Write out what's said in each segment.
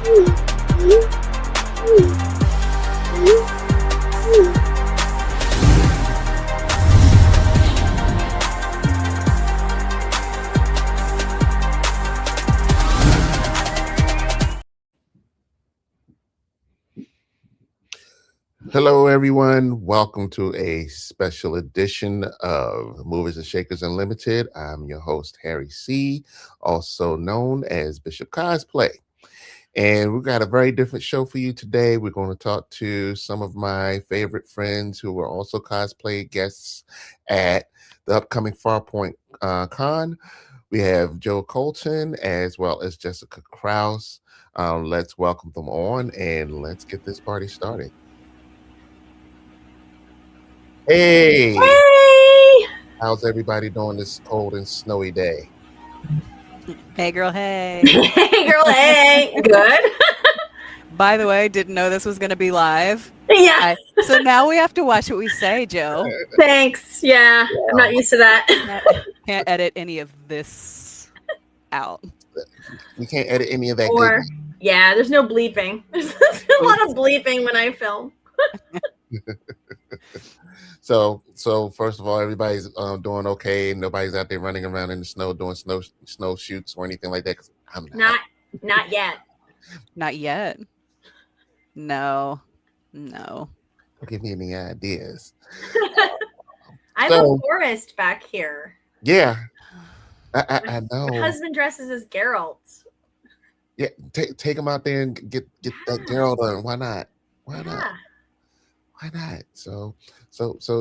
Hello, everyone. Welcome to a special edition of Movies and Shakers Unlimited. I'm your host, Harry C., also known as Bishop Cosplay. And we've got a very different show for you today. We're going to talk to some of my favorite friends who are also cosplay guests at the upcoming Farpoint Con. We have Joe Colton as well as Jessica Crouse. Let's welcome them on and let's get this party started. Hey, how's everybody doing this cold and snowy day? Hey, girl, hey. Hey, girl, hey. Good. By the way, didn't know this was going to be live. Yeah. So now we have to watch what we say, Joe. Thanks. Yeah, I'm not used to that. Can't edit any of this out. We can't edit any of that. Or, yeah, there's no bleeping. There's a lot of bleeping when I film. So first of all, everybody's doing okay. Nobody's out there running around in the snow doing snow shoots or anything like that. 'Cause I'm not yet. Not yet. No. Don't give me any ideas. I have a forest back here. Yeah, I know. My husband dresses as Geralt. Yeah, take him out there and get that Geralt on. Why not? Why not? So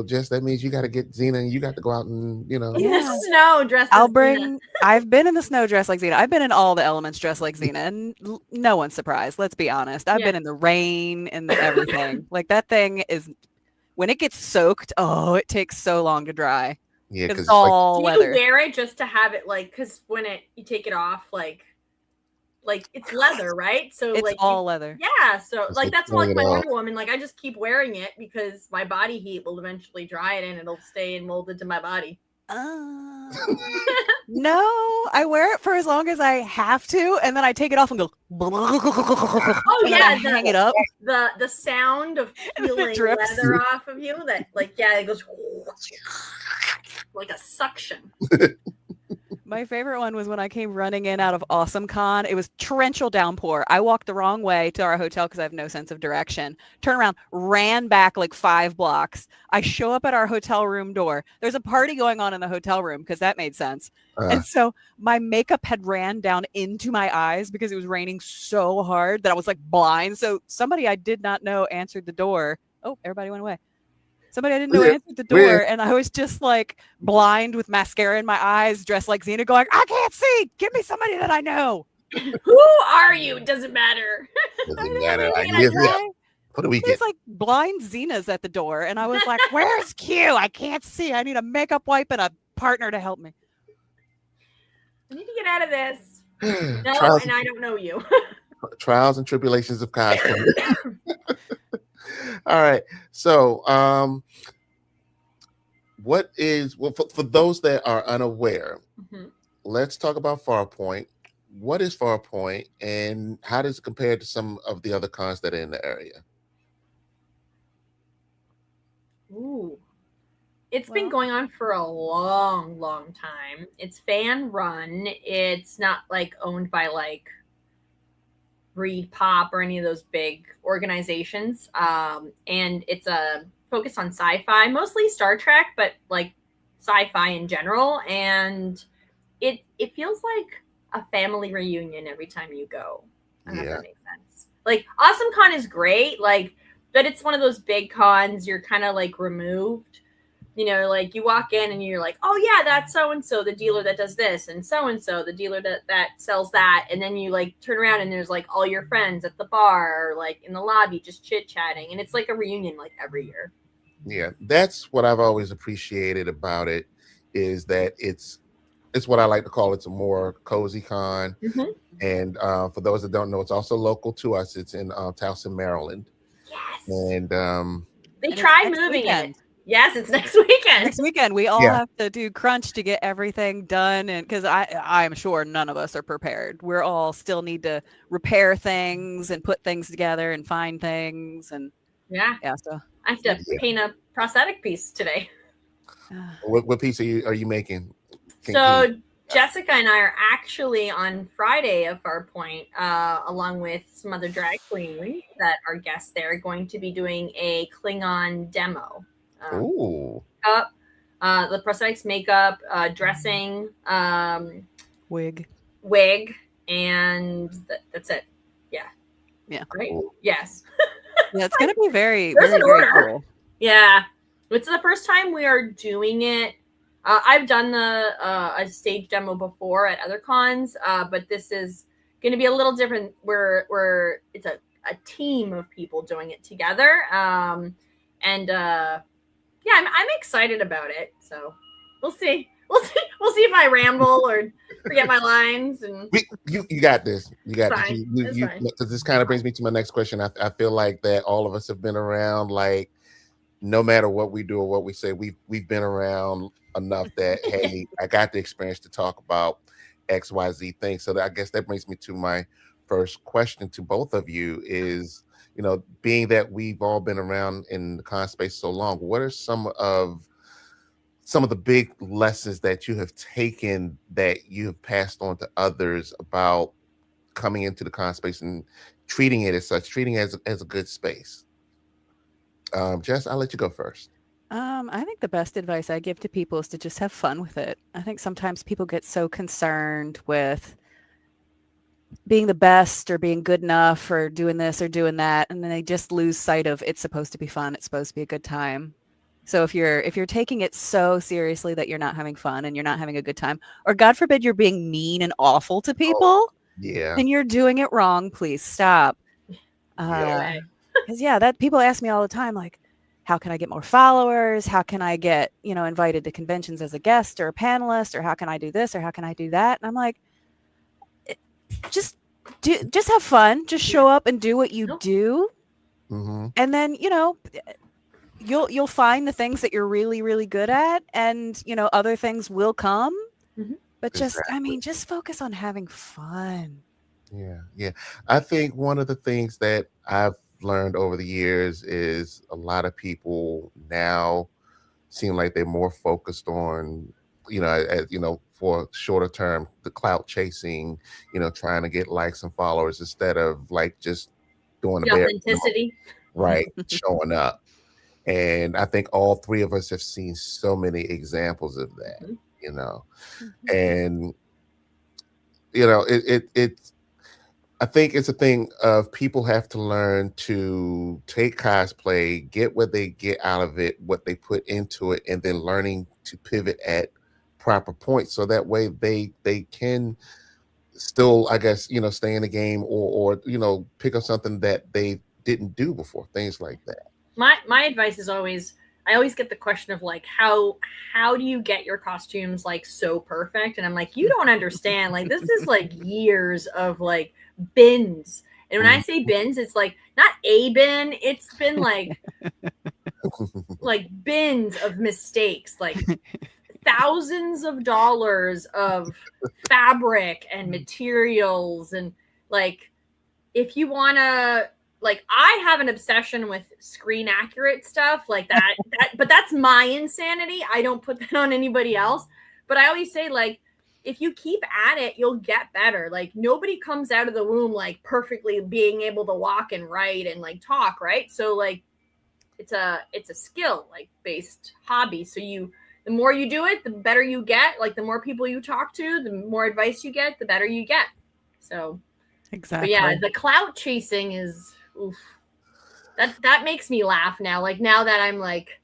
Jess, that means you got to get Xena and you got to go out and, in the snow dressed as Xena. I've been in the snow dressed like Xena. I've been in all the elements dressed like Xena, and no one's surprised. Let's be honest. I've been in the rain and everything. Like, that thing is, when it gets soaked, it takes so long to dry. Yeah, because it's all weather. Do you wear it just to have it, because when you take it off, like it's leather, right? So it's all leather. Yeah, so that's why my Wonder Woman, I just keep wearing it because my body heat will eventually dry it and it'll stay and mold into my body. No, I wear it for as long as I have to, and then I take it off and go. Oh yeah, hang it up. The sound of peeling leather off of you, it goes like a suction. My favorite one was when I came running in out of Awesome Con. It was torrential downpour. I walked the wrong way to our hotel because I have no sense of direction. Turn around, ran back 5 blocks. I show up at our hotel room door. There's a party going on in the hotel room because that made sense. And so my makeup had ran down into my eyes because it was raining so hard that I was blind. So somebody I did not know answered the door. Oh, everybody went away. Somebody I didn't know answered the door, and I was just blind with mascara in my eyes, dressed like Xena, going, I can't see. Give me somebody that I know. Who are you? Doesn't matter. Doesn't matter. For the weekend. There's blind Xenas at the door, and I was like, where's Q? I can't see. I need a makeup wipe and a partner to help me. I need to get out of this. No, and I don't know you. Trials and tribulations of cosplay. All right. So, for those that are unaware, let's talk about Farpoint. What is Farpoint, and how does it compare to some of the other cons that are in the area? Ooh. It's been going on for a long, long time. It's fan run. It's not owned by Reed Pop or any of those big organizations. And it's a focus on sci-fi, mostly Star Trek, but sci-fi in general. And it feels like a family reunion every time you go. I don't know if that makes sense. Awesome Con is great, but it's one of those big cons you're kind of removed. You walk in and you're like, oh yeah, that's so-and-so, the dealer that does this, and so-and-so, the dealer that sells that. And then you turn around and there's all your friends at the bar or in the lobby just chit-chatting. And it's a reunion every year. Yeah, that's what I've always appreciated about it, is that it's what I like to call it's a more cozy con. And for those that don't know, it's also local to us. It's in Towson, Maryland. Yes. And they tried moving it. Yes, it's next weekend. Next weekend, we all Yeah. have to do crunch to get everything done, and because I'm sure none of us are prepared. We're all still need to repair things and put things together and find things, and Yeah. so I have to paint a prosthetic piece today. What piece are you making? So Jessica and I are actually on Friday of Farpoint, along with some other drag queens that are guests there, going to be doing a Klingon demo. Ooh. The prosthetics, makeup, dressing, wig, and that's it. Yeah. Great. Ooh. Yes. Yeah, it's gonna be very, There's very, an very order. cool. Yeah, it's the first time we are doing it. I've done a stage demo before at other cons, but this is going to be a little different. Where it's a team of people doing it together, and yeah, I'm excited about it. So we'll see. We'll see if I ramble or forget my lines. And You got this. You got It's this. fine. It's You, fine. because this kind of brings me to my next question. I feel like that all of us have been around, like, no matter what we do or what we say, we've been around enough that, hey, I got the experience to talk about XYZ things. So I guess that brings me to my first question to both of you is, being that we've all been around in the con space so long, what are some of the big lessons that you have taken that you have passed on to others about coming into the con space and treating it as such, treating it as a good space? Jess, I'll let you go first. I think the best advice I give to people is to just have fun with it. I think sometimes people get so concerned with being the best or being good enough or doing this or doing that, and then they just lose sight of it's supposed to be fun. It's supposed to be a good time. So if you're taking it so seriously that you're not having fun and you're not having a good time, or God forbid you're being mean and awful to people, Yeah. then you're doing it wrong. Please stop. Yeah. Because that people ask me all the time, like, how can I get more followers? How can I get, invited to conventions as a guest or a panelist, or how can I do this or how can I do that? And I'm like, just have fun. Just show up and do what you do. Mm-hmm. And then, you'll find the things that you're really, really good at, and, other things will come. Mhm. But just Exactly. just focus on having fun. Yeah. I think one of the things that I've learned over the years is a lot of people now seem like they're more focused on, for shorter term, the clout chasing, trying to get likes and followers instead of like just doing the The bare authenticity. right, showing up. And I think all three of us have seen so many examples of that, and it's I think it's a thing of people have to learn to take cosplay, get what they get out of it, what they put into it, and then learning to pivot at proper points so that way they can still, I guess, stay in the game or pick up something that they didn't do before, things like that. My advice is always, I always get the question of like, how do you get your costumes like so perfect? And I'm like, you don't understand. Like, this is like years of like bins. And when I say bins, it's like not a bin, it's been like bins of mistakes, like thousands of dollars of fabric and materials. And like, if you want to, like, I have an obsession with screen accurate stuff like that, but that's my insanity. I don't put that on anybody else. But I always say, like, if you keep at it, you'll get better. Like, nobody comes out of the womb like perfectly being able to walk and write and like talk, right? So like, it's a skill like based hobby. So the more you do it, the better you get. Like, the more people you talk to, the more advice you get, the better you get. So exactly. But yeah, the clout chasing is that makes me laugh now. Like, now that I'm like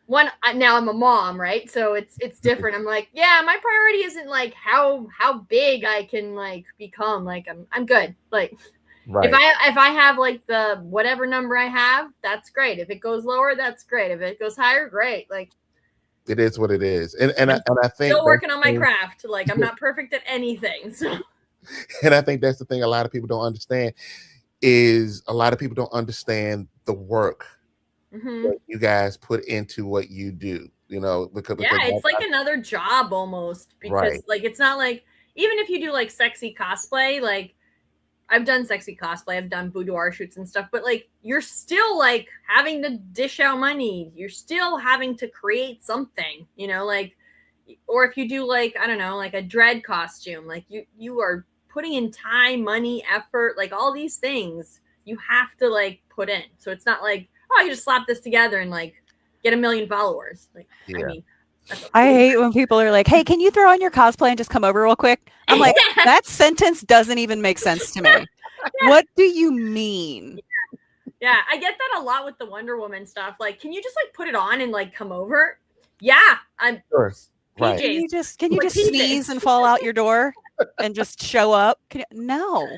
now I'm a mom, right? So it's different. I'm like, yeah, my priority isn't like how big I can like become. Like, I'm good. Like, right. If I have like the whatever number I have, that's great. If it goes lower, that's great. If it goes higher, great. Like, it is what it is. And I think still working on my craft. Like, I'm not perfect at anything. So and I think that's the thing a lot of people don't understand is a lot of people don't understand the work that you guys put into what you do, because it's like another job almost, because like it's not like, even if you do like sexy cosplay, like I've done sexy cosplay, I've done boudoir shoots and stuff, but like you're still like having to dish out money, you're still having to create something, like, or if you do like, I don't know, like a dread costume, like you are putting in time, money, effort, like all these things you have to like put in. So it's not like, oh, you just slap this together and like get 1 million followers. Like, I mean, I hate when people are like, hey, can you throw on your cosplay and just come over real quick? I'm like, that sentence doesn't even make sense to me. What do you mean? Yeah, I get that a lot with the Wonder Woman stuff. Like, can you just like put it on and like come over? Yeah, I'm sure. Right. Can you just sneeze and fall out your door and just show up? No.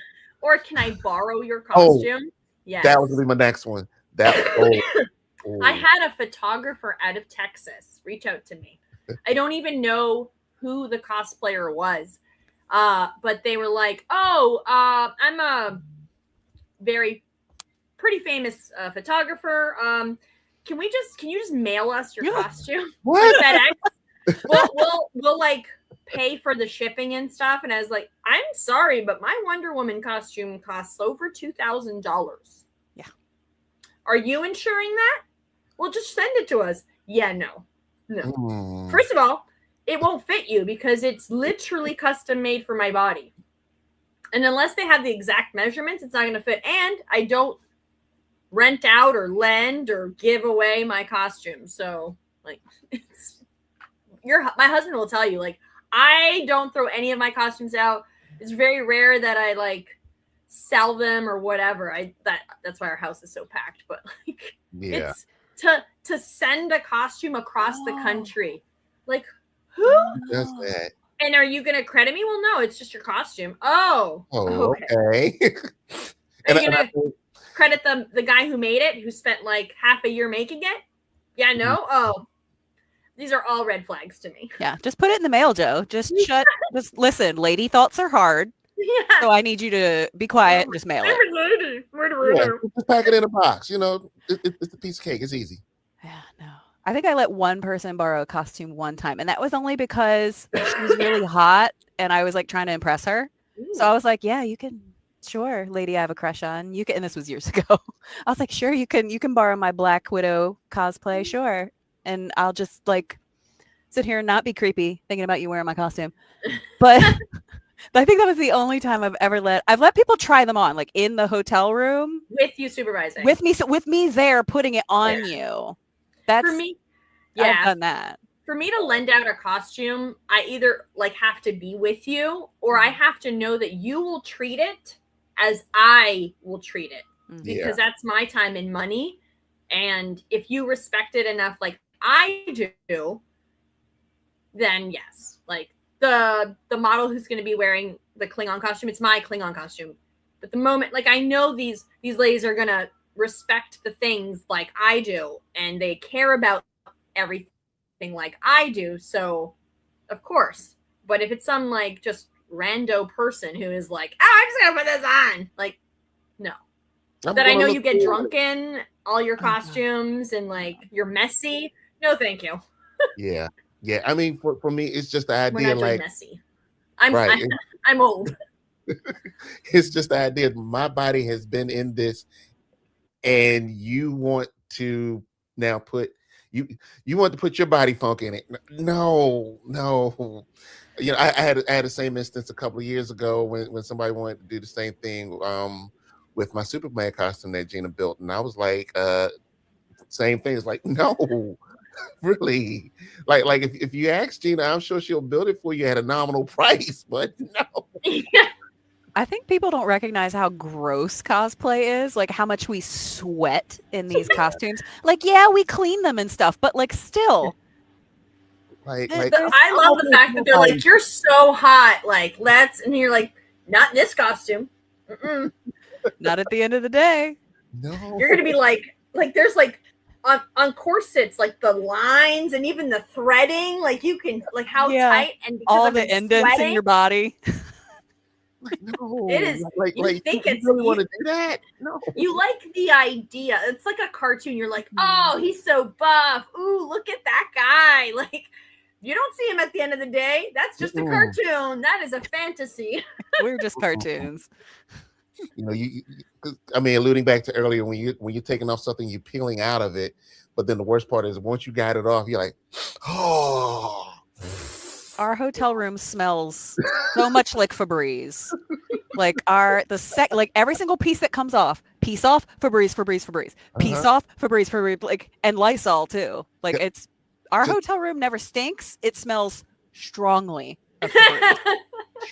Or can I borrow your costume? Yes. That was gonna be my next one. I had a photographer out of Texas reach out to me. I don't even know who the cosplayer was, but they were like, I'm a very pretty famous photographer. Can you just mail us your costume? What? FedEx? We'll like pay for the shipping and stuff. And I was like, I'm sorry, but my Wonder Woman costume costs over $2,000. Yeah. Are you insuring that? Well, just send it to us. Yeah, no. First of all, it won't fit you because it's literally custom made for my body. And unless they have the exact measurements, it's not going to fit. And I don't rent out or lend or give away my costume. So like my husband will tell you, like, I don't throw any of my costumes out. It's very rare that I like sell them or whatever. That's why our house is so packed. But like, it's to send a costume across the country. Like, who does that? And are you gonna credit me? Well, no, it's just your costume. Oh, okay. Are you gonna credit the guy who made it, who spent like half a year making it? Yeah, no. Oh. These are all red flags to me. Yeah, just put it in the mail, Joe. Just listen, lady thoughts are hard. Yeah. So I need you to be quiet and just mail it. Just pack it in a box. It's a piece of cake. It's easy. Yeah, no. I think I let one person borrow a costume one time, and that was only because she was really hot and I was like trying to impress her. Ooh. So I was like, yeah, you can. Sure, lady, I have a crush on you. And this was years ago. I was like, sure, you can borrow my Black Widow cosplay. Sure. And I'll just like sit here and not be creepy thinking about you wearing my costume. But I think that was the only time I've let people try them on, like in the hotel room with you supervising, with me there putting it on you. That's for me. Yeah, I've done that. For me to lend out a costume, I either like have to be with you, or I have to know that you will treat it as I will treat it, because that's my time and money. And if you respect it enough, like I do, then yes, like the model who's going to be wearing the Klingon costume, it's my Klingon costume. But the moment, like, I know these ladies are going to respect the things like I do, and they care about everything like I do. So of course, but if it's some like just rando person who is like, I'm just going to put this on, like, no. That I know you get drunk in all your costumes and like you're messy. No, thank you. Yeah. I mean, for me, it's just the idea, like, messy. I'm old. It's just the idea. My body has been in this, and you want to now put your body funk in it. No. I had the same instance a couple of years ago when somebody wanted to do the same thing with my Superman costume that Gina built, and I was like, same thing. It's like, no. Really, like if you ask Gina, I'm sure she'll build it for you at a nominal price, but no. I think people don't recognize how gross cosplay is, like how much we sweat in these costumes. Like, yeah, we clean them and stuff, but like still. Like I love the fact that they're like, you're so hot, like and you're like, not in this costume. Mm-mm. Not at the end of the day. No. You're gonna be like there's like on corsets, like the lines and even the threading, like you can like how tight and all the indents in your body. Like, no, It is. like, You like think you it's really want to do that? No. you like the idea. It's like a cartoon. You're like, oh, he's so buff. Ooh, look at that guy. Like, you don't see him at the end of the day. That's just a cartoon. That is a fantasy. We're just cartoons. You know, I mean, alluding back to earlier, when you're taking off something, you're peeling out of it. But then the worst part is once you got it off, you're like, oh. Our hotel room smells so much like Febreze. Like like every single piece that comes off, piece off, Febreze, piece off, Febreze, like, and Lysol too. Like it's our hotel room never stinks. It smells strongly of Febreze.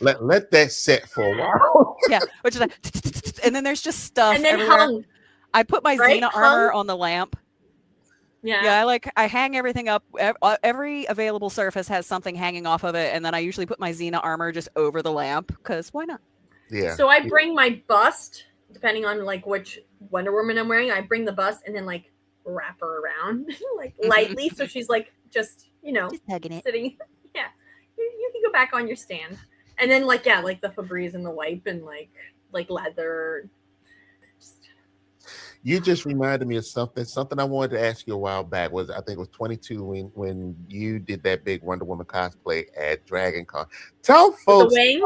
Let that set for a while. Yeah, which is like, and then there's just stuff And then everywhere. hung. I put my Right? Xena armor on the lamp. Yeah. I hang everything up. Every available surface has something hanging off of it, and then I usually put my Xena armor just over the lamp because why not? Yeah. So I bring my bust, depending on like which Wonder Woman I'm wearing. I bring the bust and then like wrap her around like lightly, so she's like just Just hugging it. sitting. Yeah, you can go back on your stand, and then like the Febreze and the wipe and like leather. You just reminded me of something I wanted to ask you a while back. I think it was 22 when you did that big Wonder Woman cosplay at Dragon Con. Tell folks, The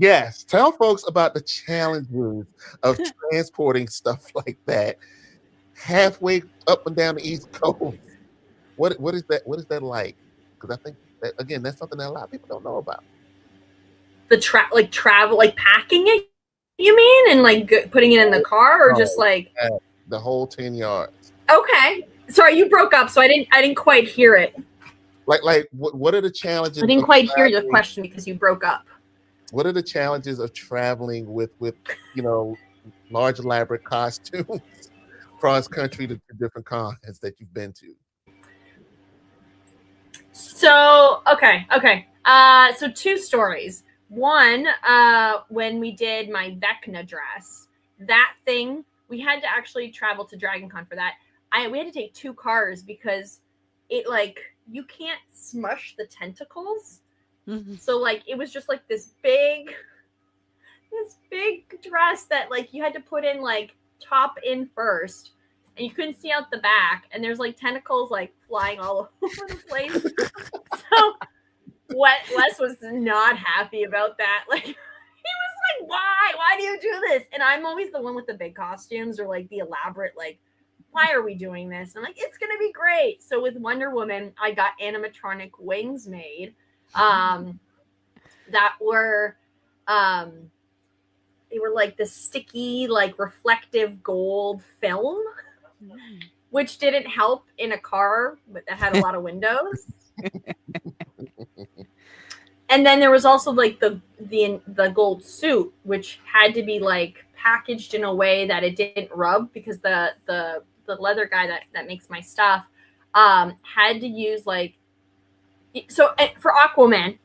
wings. tell folks about the challenges of transporting stuff like that halfway up and down the East Coast. What is that? What is that like? Because I think that, again, that's something that a lot of people don't know about. The travel, like packing it. You mean, and like putting it in the car, or just like the whole 10 yards? Okay, sorry, you broke up, so I didn't quite hear it. Like what are the challenges? I didn't quite hear the question because you broke up. What are the challenges of traveling with large elaborate costumes cross country to different cons that you've been to? So okay. So two stories. One, when we did my Vecna dress, that thing, we had to actually travel to DragonCon for that. We had to take 2 cars because it like you can't smush the tentacles. Mm-hmm. So like it was just like this big dress that like you had to put in like top in first, and you couldn't see out the back, and there's like tentacles like flying all over the place. So Wes was not happy about that. Like he was like, why do you do this? And I'm always the one with the big costumes or like the elaborate, like, why are we doing this? And I'm like, it's gonna be great. So with Wonder Woman, I got animatronic wings made that were they were like this sticky, like reflective gold film, which didn't help in a car but that had a lot of windows. And then there was also like the gold suit, which had to be like packaged in a way that it didn't rub, because the leather guy that makes my stuff had to use like, so for Aquaman,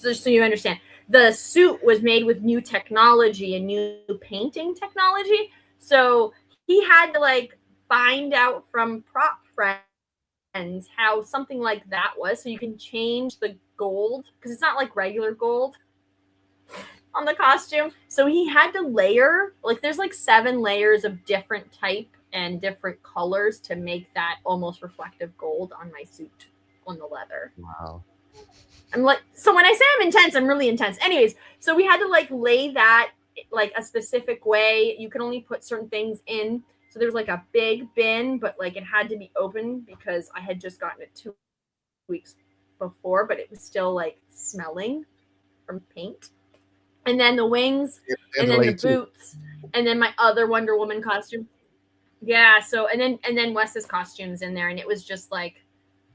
just so you understand, the suit was made with new technology and new painting technology. So he had to like find out from prop friends how something like that was, so you can change the gold, because it's not like regular gold on the costume. So he had to layer, like there's like 7 layers of different type and different colors to make that almost reflective gold on my suit on the leather. Wow. I'm like, so when I say I'm intense, I'm really intense. Anyways, so we had to like lay that like a specific way. You can only put certain things in. So there was like a big bin, but like it had to be open because I had just gotten it 2 weeks before, but it was still like smelling from paint. And then the wings, and then the boots, and then my other Wonder Woman costume. Yeah, so and then Wes's costumes in there, and it was just like,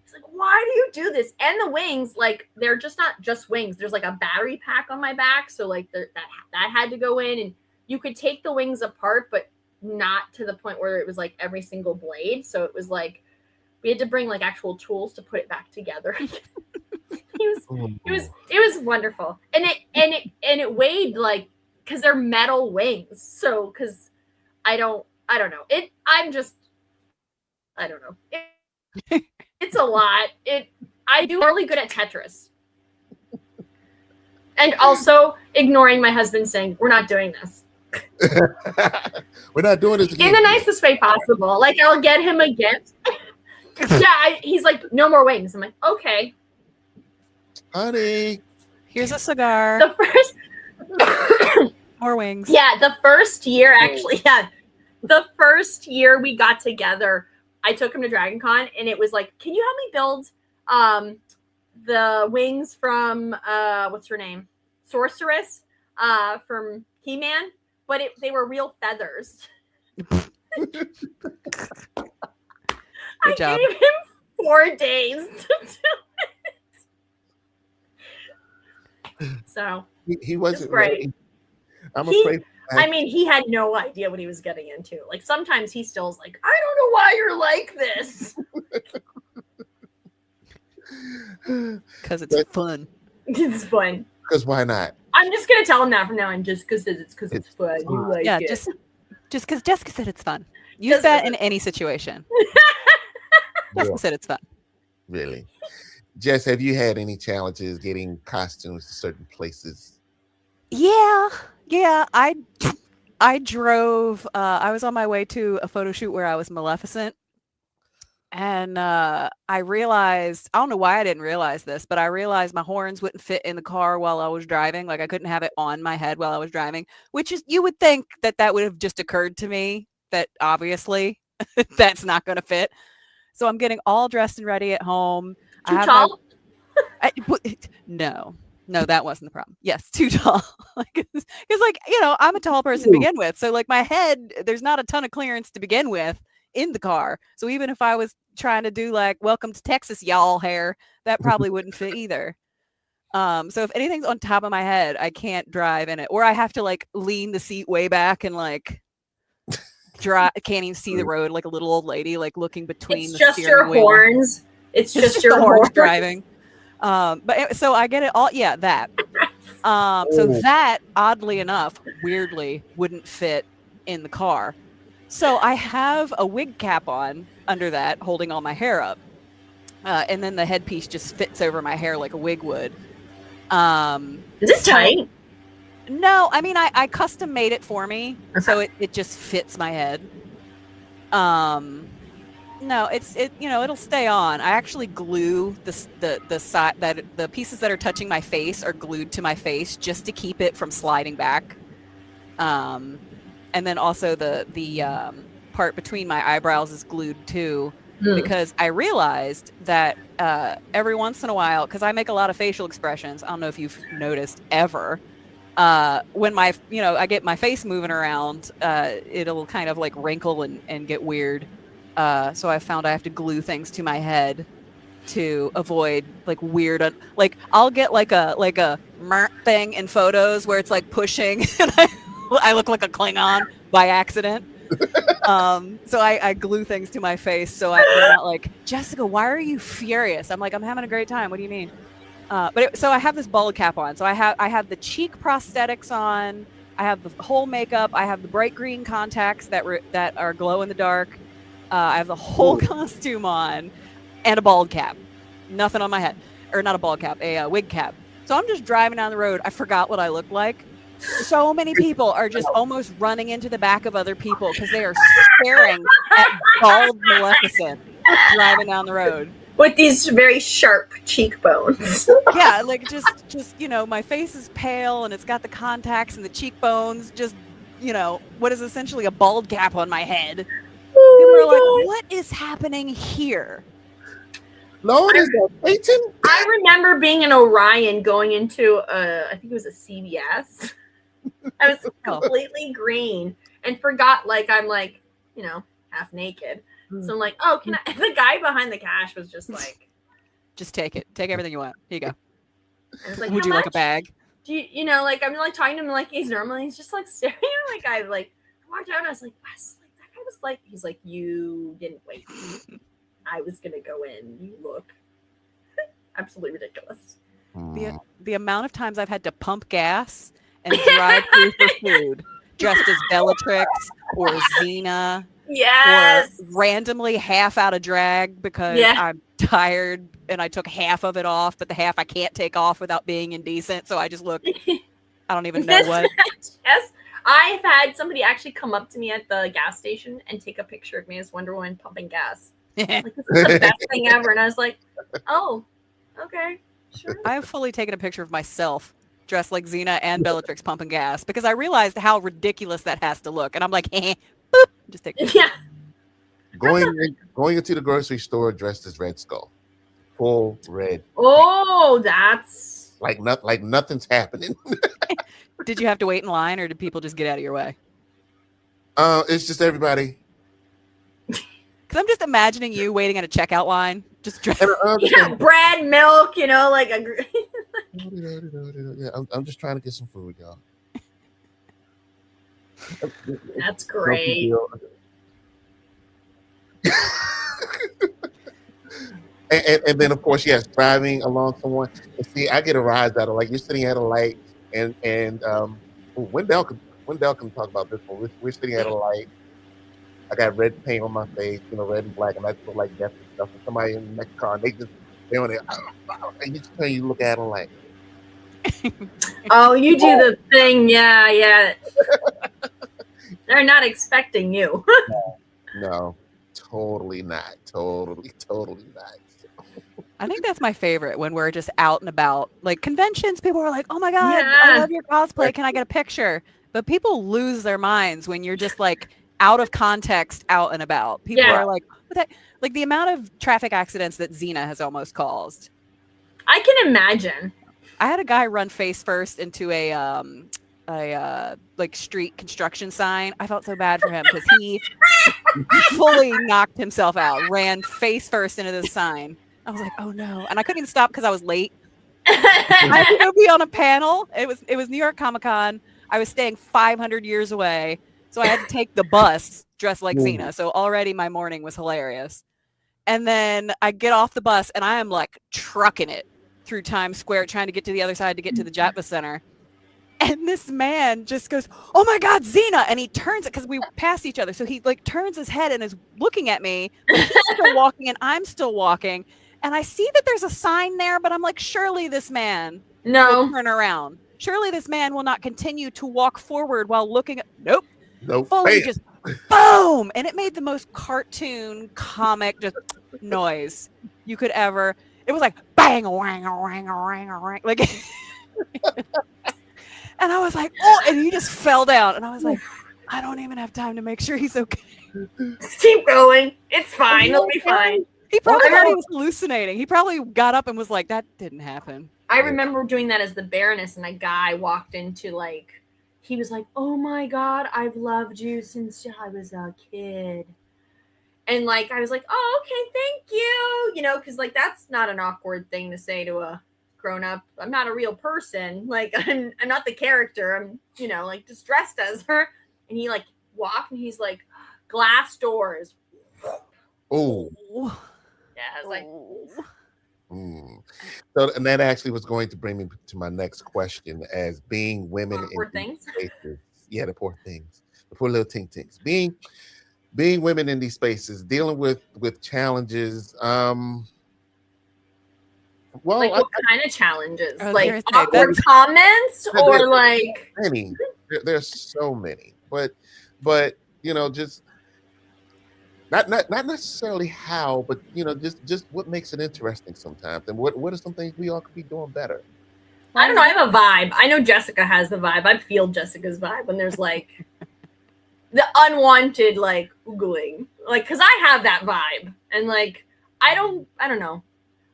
it's like, why do you do this? And the wings, like they're just not just wings. There's like a battery pack on my back, so like that had to go in, and you could take the wings apart, but not to the point where it was like every single blade. So it was like we had to bring like actual tools to put it back together. It was wonderful, and it weighed like, because they're metal wings. So because I don't know it. I don't know. It's a lot. I do really good at Tetris. And also ignoring my husband saying, we're not doing this. We're not doing this again. In the nicest way possible. Like, I'll get him a gift. He's like, no more wings. I'm like, okay. Honey. Here's a cigar. The first... More wings. Yeah, the first year, actually, the first year we got together, I took him to Dragon Con, and it was like, can you help me build the wings from, what's her name? Sorceress from He-Man, but they were real feathers. I job. gave him 4 days to do it. So he wasn't great. ready. I'm afraid. I mean, he had no idea what he was getting into. Like, sometimes he still's like, I don't know why you're like this. Because it's fun. It's fun. Because why not? I'm just gonna tell him that from now on, just because it's fun. You like it. just because Jessica said it's fun. Use that in any situation. Jessica said it's fun. Really? Jess, have you had any challenges getting costumes to certain places? Yeah. I drove. I was on my way to a photo shoot where I was Maleficent. And I realized, I don't know why I didn't realize this, but I realized my horns wouldn't fit in the car while I was driving. Like, I couldn't have it on my head while I was driving, which is, you would think that would have just occurred to me, that obviously that's not going to fit. So I'm getting all dressed and ready at home. Too tall? No, that wasn't the problem. Yes, too tall. Because, like, I'm a tall person to begin with. So, like, my head, there's not a ton of clearance to begin with in the car. So even if I was trying to do like welcome to Texas y'all hair, that probably wouldn't fit either. So if anything's on top of my head, I can't drive in it, or I have to like lean the seat way back and like drive. Can't even see the road, like a little old lady, like looking between. It's the just your wheel. horns. It's just your horns driving. So I get it all. Yeah, that. So that, oddly enough, weirdly, wouldn't fit in the car. So I have a wig cap on under that, holding all my hair up. And then the headpiece just fits over my hair like a wig would. Is it tight? No, I mean, I custom made it for me. So it just fits my head. No, it'll stay on. I actually glue the side, that the pieces that are touching my face are glued to my face just to keep it from sliding back. And then also the part between my eyebrows is glued too, because I realized that every once in a while, because I make a lot of facial expressions. I don't know if you've noticed ever. When I get my face moving around, it'll kind of like wrinkle and get weird. So I found I have to glue things to my head to avoid like weird, like I'll get like a thing in photos where it's like pushing and I look like a Klingon by accident. So I glue things to my face so they're not like, Jessica, why are you furious? I'm like, I'm having a great time. What do you mean? So I have this bald cap on. So I have the cheek prosthetics on. I have the whole makeup. I have the bright green contacts that are glow in the dark. I have the whole costume on and a bald cap. Nothing on my head. Or not a bald cap, a wig cap. So I'm just driving down the road. I forgot what I look like. So many people are just almost running into the back of other people because they are staring at bald Maleficent driving down the road. With these very sharp cheekbones. Yeah, like just my face is pale and it's got the contacts and the cheekbones, just, what is essentially a bald cap on my head. People are like, what is happening here? Lord, is that Satan? I remember being in Orion going into I think it was a CVS. I was completely green and forgot, like, I'm like, half naked. So I'm like, oh, can I? The guy behind the cash was just like, just take it. Take everything you want. Here you go. I was like, would you like a bag? Do you, like, I'm like talking to him like he's normal. He's just like staring at my guy. Like, I walked out and I was like, Wes, like, that guy was like, he's like, you didn't wait. I was going to go in. You look absolutely ridiculous. The amount of times I've had to pump gas and drive through for food dressed as Bellatrix or Xena Yes. or randomly half out of drag because Yeah. I'm tired and I took half of it off, but the half I can't take off without being indecent. So I just look, I don't even know what. Yes. I've had somebody actually come up to me at the gas station and take a picture of me as Wonder Woman pumping gas. Like, this is the best thing ever. And I was like, oh, okay, sure. I've fully taken a picture of myself dressed like Xena and Bellatrix pumping gas because I realized how ridiculous that has to look. And I'm like, boop, just take a picture. Yeah. Going into the grocery store dressed as Red Skull, full red, Oh, that's like nothing's happening. Did you have to wait in line or did people just get out of your way? It's just everybody. Because I'm just imagining you waiting at a checkout line, just dressed. yeah, bread, milk, you know, like a. Yeah, I'm just trying to get some food, y'all. That's great. And then of course, yes, driving along someone. And see, I get a rise out of like you're sitting at a light, and Wendell can talk about this one. We're sitting at a light. I got red paint on my face, red and black, and I feel like death and stuff. And somebody in the next car, and they on it, and you just turn, you look at them like, oh, you do the thing, yeah. They're not expecting you. no, totally not, totally not. I think that's my favorite when we're just out and about. Like conventions, people are like, oh my God, Yeah. I love your cosplay. Can I get a picture? But people lose their minds when you're just like out of context, out and about. People are like, what the, like the amount of traffic accidents that Xena has almost caused. I can imagine. I had a guy run face first into a like street construction sign. I felt so bad for him because he fully knocked himself out, ran face first into this sign. I was like, oh no. And I couldn't even stop because I was late. I had to go be on a panel. It was New York Comic-Con. I was staying 500 years away. So I had to take the bus dressed like Xena. So already my morning was hilarious. And then I get off the bus and I am like trucking it through Times Square, trying to get to the other side to get to the Jatva Center. And this man just goes, oh my God, Xena. And he turns it because we passed each other. So he like turns his head and is looking at me. But he's still walking and I'm still walking. And I see that there's a sign there, but I'm like, surely this man will turn around. Surely this man will not continue to walk forward while looking at, nope. Fully just boom. And it made the most cartoon comic just noise you could ever. It was like bang, wang, wang, wang, wang. Like, and I was like, oh, and he just fell down. And I was like, I don't even have time to make sure he's okay. Keep going. It's fine. It'll be fine. He probably thought he was hallucinating. He probably got up and was like, that didn't happen. I remember doing that as the Baroness, and a guy walked into like, he was like, oh my God, I've loved you since I was a kid. And like, I was like, oh, okay, thank you. Because like, that's not an awkward thing to say to a grown up. I'm not a real person. Like, I'm not the character. I'm, like just dressed as her. And he like walked and he's like, glass doors. Oh. Yeah, I was like, So, and that actually was going to bring me to my next question, as being women poor in things. these spaces. Yeah, the poor things, the poor little tink tinks. Being women in these spaces, dealing with challenges. Well, like what kind of challenges? Like awkward comments or like many. There's so many, but just. Not necessarily how, but just what makes it interesting sometimes, and what are some things we all could be doing better. I don't know. I have a vibe. I know Jessica has the vibe. I feel Jessica's vibe when there's like the unwanted like oogling, like because I have that vibe, and like I don't know.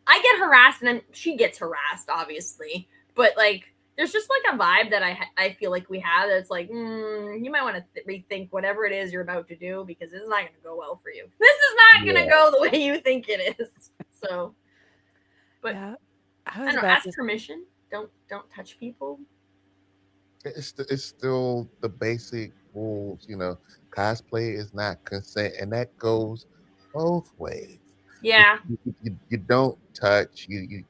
I get harassed, and she gets harassed, obviously, but like. There's just like a vibe that I feel like we have that's like, you might want to rethink whatever it is you're about to do because this is not going to go well for you. This is not going to go the way you think it is. So, but I don't know. Ask permission. Don't touch people. It's still the basic rules. Cosplay is not consent, and that goes both ways. Yeah. You don't touch. You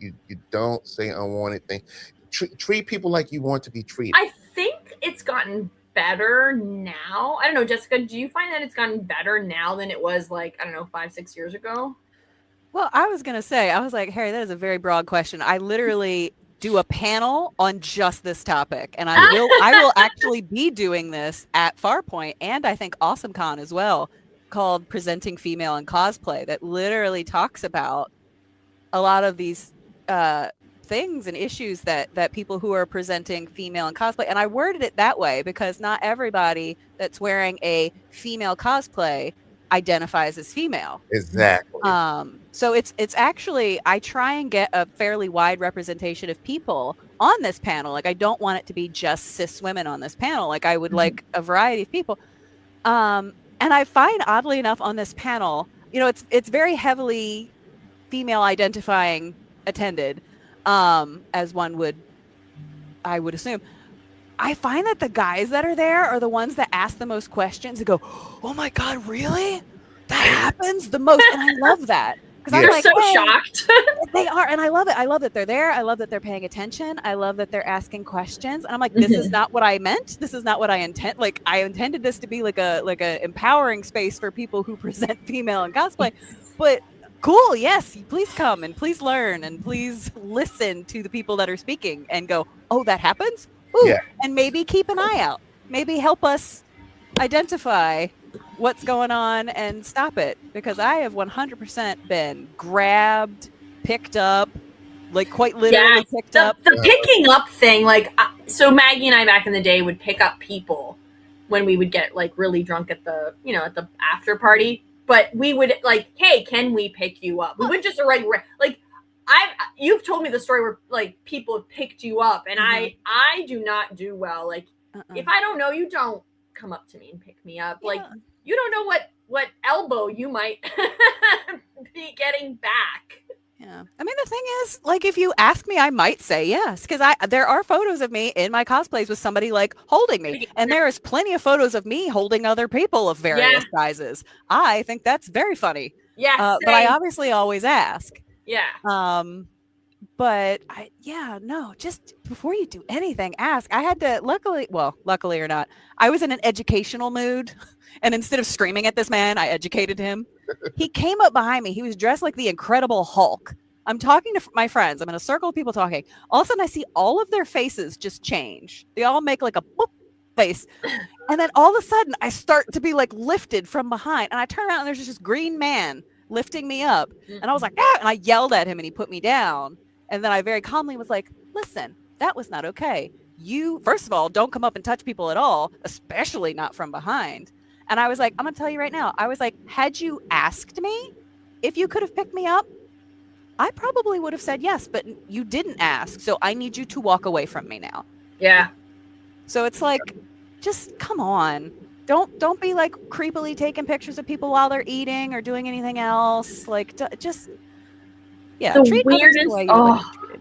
don't say unwanted things. Treat people like you want to be treated. I think it's gotten better now. I don't know, Jessica, do you find that it's gotten better now than it was like, I don't know, 5-6 years ago? Well, I was going to say, I was like, Harry, that is a very broad question. I literally do a panel on just this topic, and I will actually be doing this at Farpoint, and I think AwesomeCon as well, called Presenting Female in Cosplay, that literally talks about a lot of these things and issues that people who are presenting female in cosplay. And I worded it that way because not everybody that's wearing a female cosplay identifies as female. Exactly. So it's actually, I try and get a fairly wide representation of people on this panel. Like, I don't want it to be just cis women on this panel. Like, I would like a variety of people. And I find, oddly enough, on this panel, you know, it's very heavily female identifying attended, as I would assume. I find that the guys that are there are the ones that ask the most questions and go, "Oh my God, really? That happens?" the most. And I love that. Because They're I'm like, so hey, shocked. they are. And I love it. I love that they're there. I love that they're paying attention. I love that they're asking questions. And I'm like, this is not what I meant. This is not what I intend. Like, I intended this to be like a empowering space for people who present female in cosplay. But cool, yes, please come and please learn and please listen to the people that are speaking and go, "Oh, that happens?" Ooh, Yeah. And maybe keep an eye out. Maybe help us identify what's going on and stop it, because I have 100% been grabbed, picked up, like quite literally picked up. The picking up thing, like, so Maggie and I back in the day would pick up people when we would get like really drunk at the, you know, at the after party. But we would like, "Hey, can we pick you up?" We would just like, you've told me the story where like people have picked you up, and I do not do well. Like, if I don't know you, don't come up to me and pick me up. Like, you don't know what elbow you might be getting back. Yeah. I mean, the thing is, like, if you ask me, I might say yes, because there are photos of me in my cosplays with somebody like holding me, and there is plenty of photos of me holding other people of various sizes. I think that's very funny. Yeah. But I obviously always ask. Yeah. But just before you do anything, ask. I had to, luckily or not, I was in an educational mood, and instead of screaming at this man, I educated him. He came up behind me. He was dressed like the Incredible Hulk. I'm talking to my friends. I'm in a circle of people talking. All of a sudden, I see all of their faces just change. They all make like a boop face. And then all of a sudden, I start to be like lifted from behind. And I turn around and there's just this green man lifting me up. And I was like, "Ah!" And I yelled at him and he put me down. And then I very calmly was like, "Listen, that was not okay. You, first of all, don't come up and touch people at all, especially not from behind." And I was like, "I'm going to tell you right now." I was like, had you asked me if you could have picked me up, I probably would have said yes, but you didn't ask. So I need you to walk away from me now. Yeah. So it's like, just come on. Don't be like creepily taking pictures of people while they're eating or doing anything else. Like, just, The weirdest.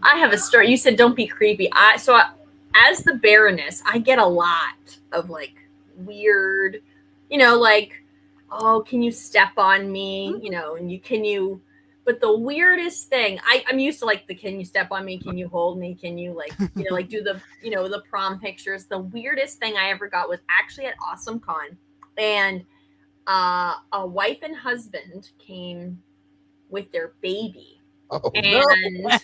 I have a story. You said don't be creepy. As the Baroness, I get a lot of like weird, you know, like, "Oh, can you step on me?" You know, and but the weirdest thing, I'm used to like the "can you step on me? Can you hold me? Can you like, you know, like do the, you know, the prom pictures." The weirdest thing I ever got was actually at AwesomeCon, and a wife and husband came with their baby. Oh, and no.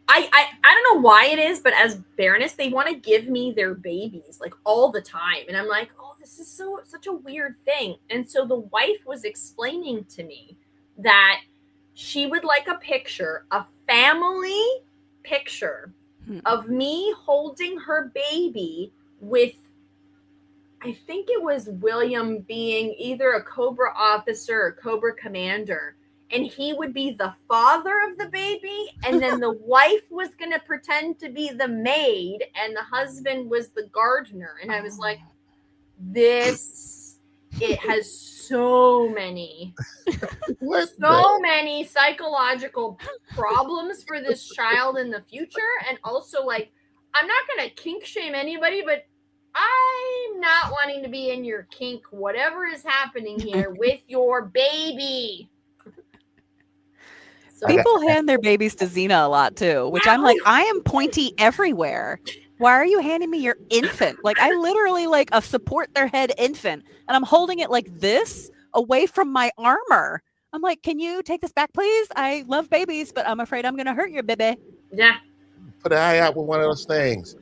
I don't know why it is, but as Baroness, they want to give me their babies like all the time. And I'm like, "Oh, this is such a weird thing." And so the wife was explaining to me that she would like a family picture of me holding her baby with, I think it was William being either a Cobra officer or Cobra commander. And he would be the father of the baby, and then the wife was going to pretend to be the maid, and the husband was the gardener. And I was like, it has so many psychological problems for this child in the future. And also, like, I'm not going to kink shame anybody, but I'm not wanting to be in your kink, whatever is happening here with your baby. People hand their babies to Xena a lot too, which I'm like, I am pointy everywhere. why are you handing me your infant? Like, I literally like a support their head infant, and I'm holding it like this away from my armor. I'm like, can you take this back, please? I love babies, but I'm afraid I'm going to hurt your baby. Yeah. Put an eye out with one of those things.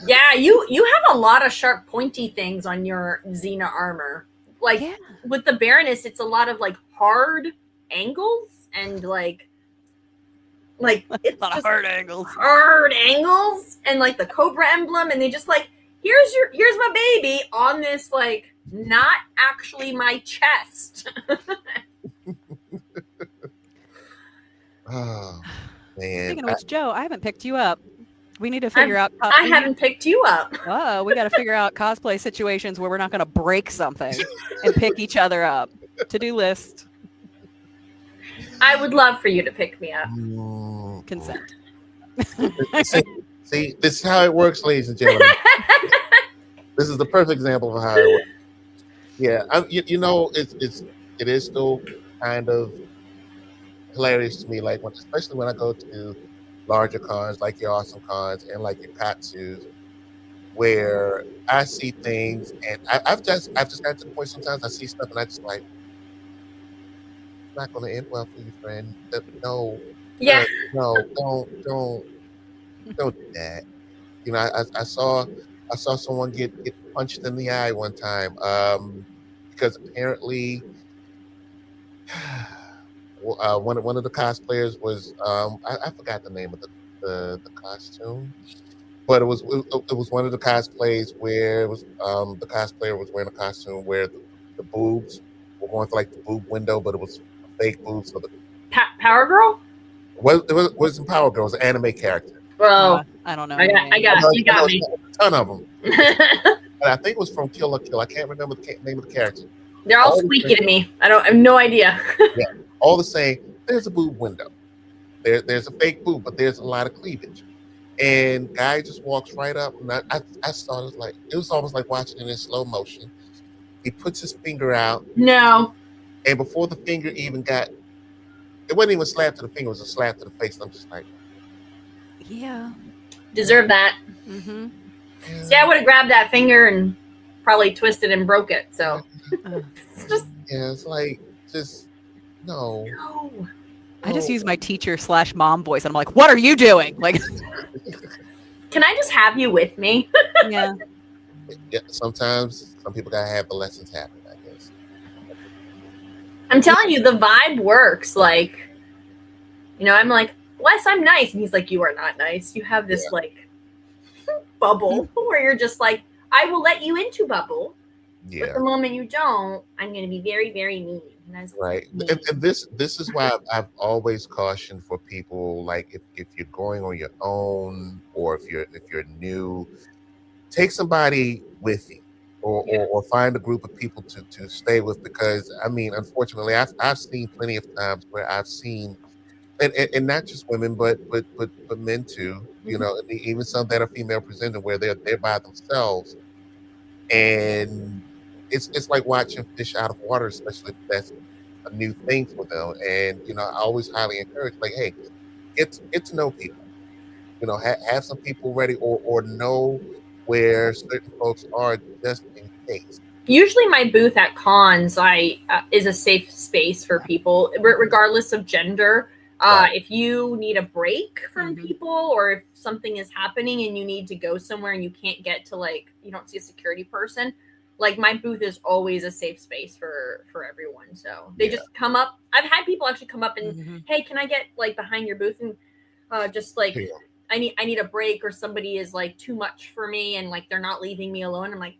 Yeah, you have a lot of sharp, pointy things on your Xena armor. Like with the Baroness, it's a lot of like hard angles and like it's a lot of hard angles. Hard angles and like the Cobra emblem, and they just like here's my baby on this like not actually my chest. Oh man! Speaking of which, Joe, I haven't picked you up. We need to figure out. I haven't picked you up. Oh, we got to figure out cosplay situations where we're not going to break something and pick each other up. To-do list. I would love for you to pick me up. Consent. See, this is how it works, ladies and gentlemen. This is the perfect example of how it works. Yeah, it is still kind of hilarious to me, like especially when I go to larger cons like your awesome cons and like your Katsus, where I see things and I've just gotten to the point sometimes I see stuff and I just like, it's not going to end well for you, friend. No, yeah, no, don't do that. You know, I saw someone get punched in the eye one time because apparently. One of the cosplayers was I forgot the name of the costume, but it was one of the cosplays where it was the cosplayer was wearing a costume where the boobs were going for like the boob window, but it was fake boobs. So the Power Girl? It wasn't Power Girl. It was an anime character. Well, I don't know. You got me. A ton of them. But I think it was from Kill la Kill. I can't remember the name of the character. They're all squeaky to me. I have no idea. Yeah. All the same, there's a boob window. There's a fake boob, but there's a lot of cleavage. And guy just walks right up, and I saw it like it was almost like watching it in slow motion. He puts his finger out. No. And before the finger even got, it wasn't even a slap to the finger; it was a slap to the face. I'm just like, yeah, deserve that. Mm-hmm. Yeah. See, I would have grabbed that finger and probably twisted and broke it. So it's just it's like just. No. I just use my teacher/mom voice, and I'm like, "What are you doing?" Like, can I just have you with me? Yeah. Yeah. Sometimes some people gotta have the lessons happen, I guess. I'm telling you, the vibe works. Like, you know, I'm like, Wes, I'm nice, and he's like, you are not nice. You have this like bubble where you're just like, I will let you into bubble. Yeah. But the moment you don't, I'm going to be very, very mean. Right. And this is why I've always cautioned for people, like if you're going on your own or if you're new, take somebody with you or find a group of people to stay with, because I mean, unfortunately, I've seen plenty of times where I've seen and not just women but men too, you know, even some that are female presented where they're by themselves, and it's like watching fish out of water, especially if that's a new thing for them. And you know, I always highly encourage, like, hey, get to know people. You know, have some people ready or know where certain folks are just in case. Usually, my booth at cons is a safe space for people, regardless of gender. If you need a break from people, or if something is happening and you need to go somewhere and you can't get to, like, you don't see a security person. Like, my booth is always a safe space for everyone. So they just come up. I've had people actually come up and, hey, can I get like behind your booth and just like I need a break, or somebody is like too much for me and like they're not leaving me alone. I'm like,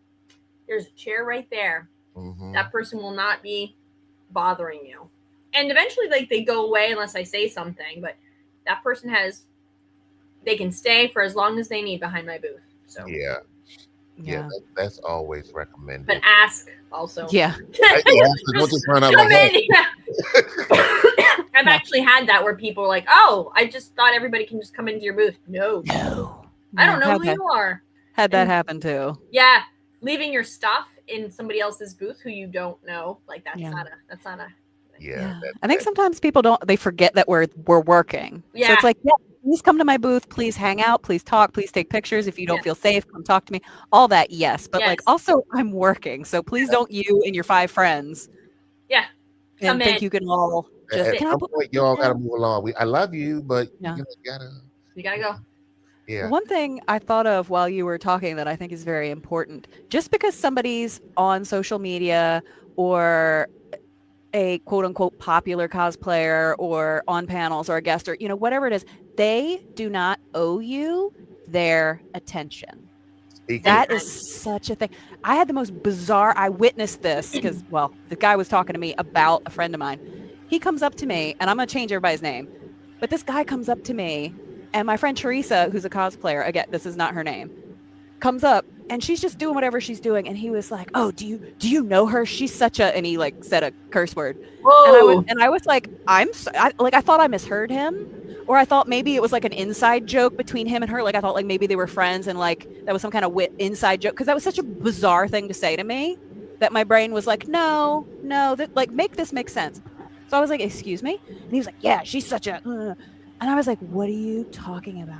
there's a chair right there. That person will not be bothering you. And eventually, like, they go away unless I say something. But that person they can stay for as long as they need behind my booth. So yeah, that's always recommended. But ask also. Yeah. Don't just run out of I've actually had that where people are like, oh, I just thought everybody can just come into your booth. No. I don't know who you are. Had that happen too. Yeah. Leaving your stuff in somebody else's booth who you don't know. Like, that's not a Yeah. I think sometimes people they forget that we're working. Yeah. So it's like, please come to my booth. Please hang out. Please talk. Please take pictures. If you don't feel safe, come talk to me. All that, yes. But like, also, I'm working, so please don't you and your 5 friends. Yeah. And think you can all just. At some point, you all gotta move along. I love you, but you gotta go. Yeah. One thing I thought of while you were talking that I think is very important, just because somebody's on social media or a quote unquote popular cosplayer or on panels or a guest or, whatever it is, they do not owe you their attention. That is such a thing. I had the most bizarre, I witnessed this because, the guy was talking to me about a friend of mine. He comes up to me, and I'm going to change everybody's name, but this guy comes up to me, and my friend Teresa, who's a cosplayer, again, this is not her name, comes up, and she's just doing whatever she's doing. And he was like, "Oh, do you know her? She's such a," and he like said a curse word. Whoa. And I was like, I thought I misheard him, or I thought maybe it was like an inside joke between him and her. Like I thought like maybe they were friends and like that was some kind of inside joke. Cause that was such a bizarre thing to say to me that my brain was like, no, that like make this make sense. So I was like, excuse me? And he was like, yeah, she's such a, and I was like, what are you talking about?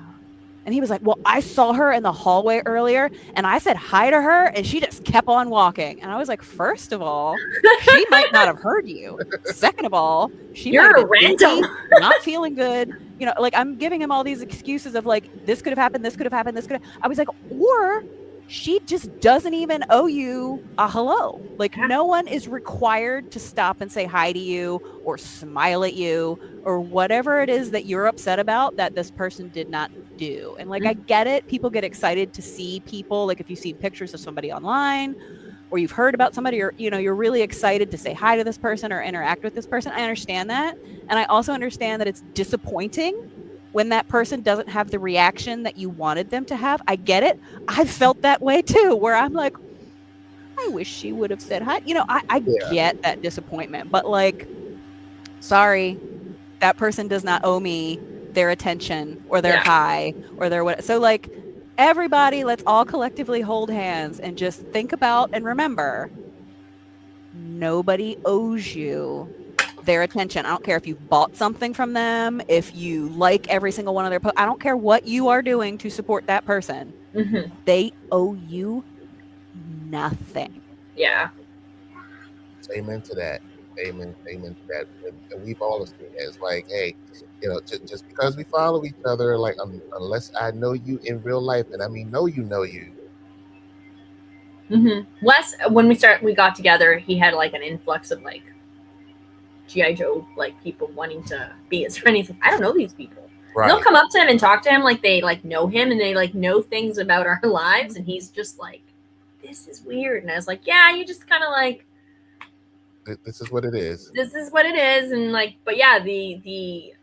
And he was like, well, I saw her in the hallway earlier and I said hi to her and she just kept on walking. And I was like, first of all, she might not have heard you. Second of all, you're a random, not feeling good. Like I'm giving him all these excuses of like, this could have happened. This could have happened. This could have, I was like, or she just doesn't even owe you a hello. Like no one is required to stop and say hi to you or smile at you or whatever it is that you're upset about that this person did not do. And like, I get it. People get excited to see people. Like if you see pictures of somebody online or you've heard about somebody or, you're really excited to say hi to this person or interact with this person. I understand that. And I also understand that it's disappointing when that person doesn't have the reaction that you wanted them to have. I get it. I've felt that way too, where I'm like, I wish she would have said hi. I get that disappointment, but like, sorry, that person does not owe me their attention or their hi or their what. So like everybody, let's all collectively hold hands and just think about and remember, nobody owes you their attention. I don't care if you bought something from them, if you like every single one of their posts. I don't care what you are doing to support that person. Mm-hmm. They owe you nothing. Yeah. Amen to that. Amen to that. And we've all seen it. It's like, hey, just because we follow each other, like unless I know you in real life, and I mean know you. Mm-hmm. Wes, when we got together, he had like an influx of like G.I. Joe, like people wanting to be his friend. He's like, I don't know these people. Right. They'll come up to him and talk to him like they like know him and they like know things about our lives, and he's just like, this is weird. And I was like, yeah, you just kind of like, this is what it is. This is what it is. And like, but yeah, the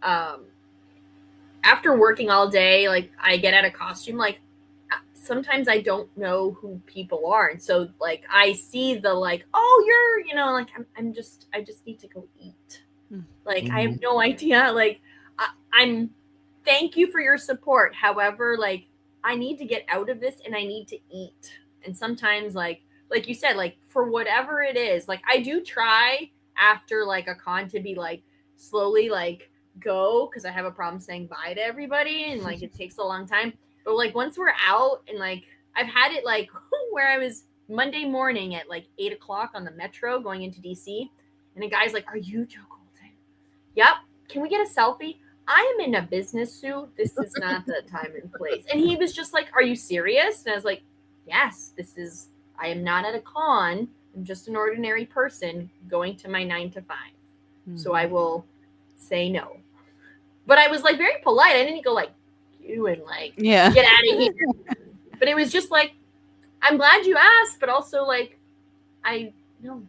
after working all day, like I get out of costume, like sometimes I don't know who people are. And so like, I see the like, oh, you're, like, I just need to go eat. Like, I have no idea. Like I'm thank you for your support. However, like I need to get out of this and I need to eat. And sometimes like you said, like for whatever it is, like I do try after like a con to be like slowly like go, because I have a problem saying bye to everybody and like it takes a long time. But like once we're out and like I've had it like where I was Monday morning at like 8:00 on the metro going into DC, and a guy's like, "Are you Joe Colton?" Yep. Can we get a selfie? I am in a business suit. This is not the time and place. And he was just like, "Are you serious?" And I was like, "Yes, I am not at a con. I'm just an ordinary person going to my 9 to 5. So I will say no." But I was like very polite. I didn't go like you and like get out of here. But it was just like, I'm glad you asked, but also like no,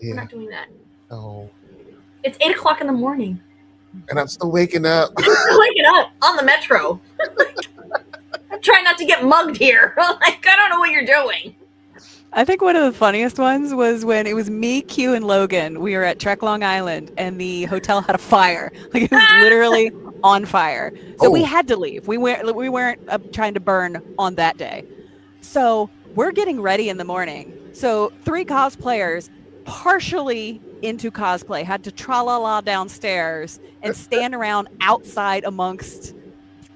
we're not doing that. No. It's 8:00 in the morning. And I'm still waking up. I'm still waking up on the metro. I'm trying not to get mugged here. Like, I don't know what you're doing. I think one of the funniest ones was when it was me, Q, and Logan. We were at Trek Long Island, and the hotel had a fire. Like, it was literally on fire. So we had to leave. We weren't trying to burn on that day. So we're getting ready in the morning. So 3 cosplayers partially into cosplay, had to tra-la-la downstairs and stand around outside amongst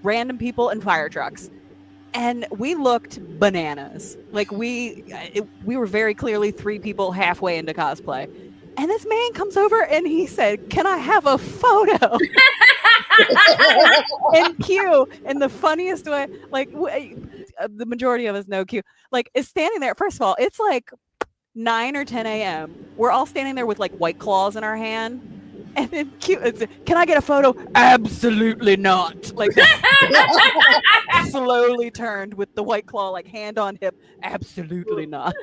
random people and fire trucks. And we looked bananas. Like we were very clearly 3 people halfway into cosplay. And this man comes over and he said, "Can I have a photo?" And Q, in the funniest way, like the majority of us know Q, like is standing there. First of all, it's like 9 or 10 a.m. We're all standing there with like White Claws in our hand. And then Q, "Can I get a photo?" "Absolutely not." Like slowly turned with the White Claw, like hand on hip. "Absolutely not."